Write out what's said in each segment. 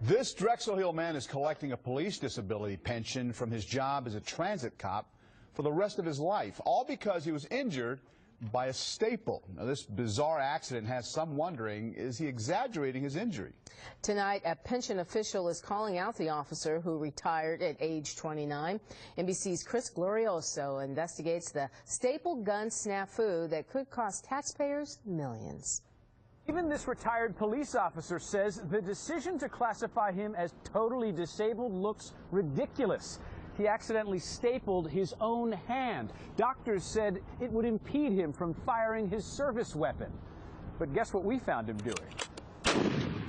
This Drexel Hill man is collecting a police disability pension from his job as a transit cop for the rest of his life, all because he was injured by a staple. Now, this bizarre accident has some wondering, is he exaggerating his injury? Tonight, a pension official is calling out the officer who retired at age 29. NBC's Chris Glorioso investigates the staple gun snafu that could cost taxpayers millions. Even this retired police officer says the decision to classify him as totally disabled looks ridiculous. He accidentally stapled his own hand. Doctors said it would impede him from firing his service weapon. But guess what we found him doing?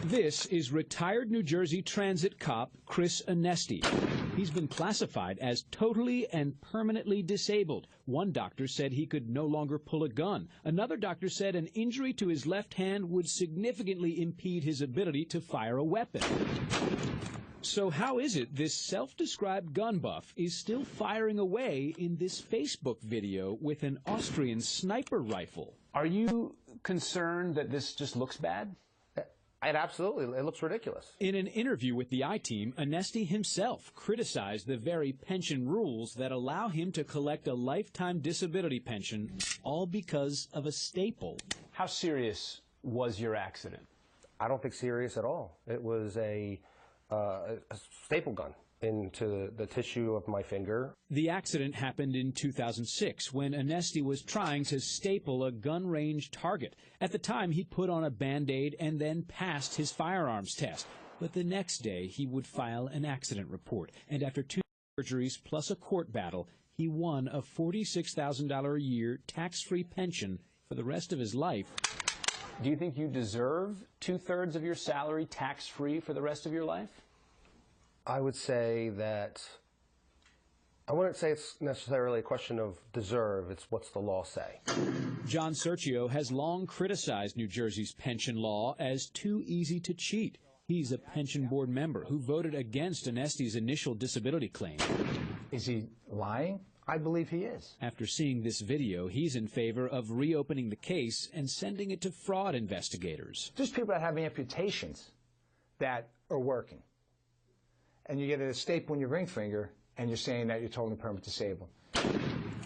This is retired New Jersey transit cop Chris Anesti. He's been classified as totally and permanently disabled. One doctor said he could no longer pull a gun. Another doctor said an injury to his left hand would significantly impede his ability to fire a weapon. So how is it this self-described gun buff is still firing away in this Facebook video with an Austrian sniper rifle? Are you concerned that this just looks bad? It looks ridiculous. In an interview with the I-Team, Anesti himself criticized the very pension rules that allow him to collect a lifetime disability pension, all because of a staple. How serious was your accident? I don't think serious at all. It was a staple gun into the tissue of my finger. The accident happened in 2006 when Anesti was trying to staple a gun range target. At the time, he put on a Band-Aid and then passed his firearms test. But the next day, he would file an accident report. And after 2 surgeries plus a court battle, he won a $46,000 a year tax-free pension for the rest of his life. Do you think you deserve 2/3 of your salary tax-free for the rest of your life? I would say that, I wouldn't say it's necessarily a question of deserve, it's what's the law say. John Sergio has long criticized New Jersey's pension law as too easy to cheat. He's a pension board member who voted against Anesti's initial disability claim. Is he lying? I believe he is. After seeing this video, he's in favor of reopening the case and sending it to fraud investigators. There's people that have amputations that are working. And you get a staple in your ring finger, and you're saying that you're totally permanently disabled.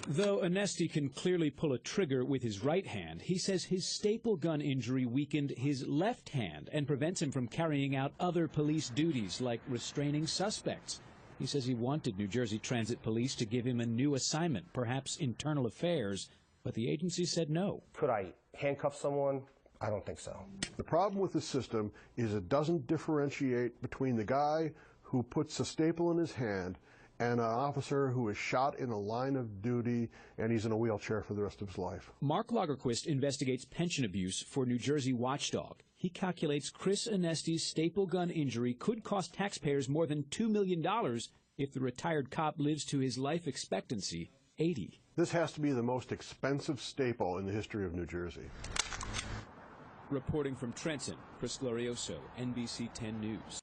Though Anesti can clearly pull a trigger with his right hand, he says his staple gun injury weakened his left hand and prevents him from carrying out other police duties like restraining suspects. He says he wanted New Jersey Transit Police to give him a new assignment, perhaps internal affairs, but the agency said no. Could I handcuff someone? I don't think so. The problem with the system is it doesn't differentiate between the guy who puts a staple in his hand and an officer who is shot in a line of duty and he's in a wheelchair for the rest of his life. Mark Lagerquist investigates pension abuse for New Jersey Watchdog. He calculates Chris Anesti's staple gun injury could cost taxpayers more than $2 million if the retired cop lives to his life expectancy, 80. This has to be the most expensive staple in the history of New Jersey. Reporting from Trenton, Chris Glorioso, NBC 10 News.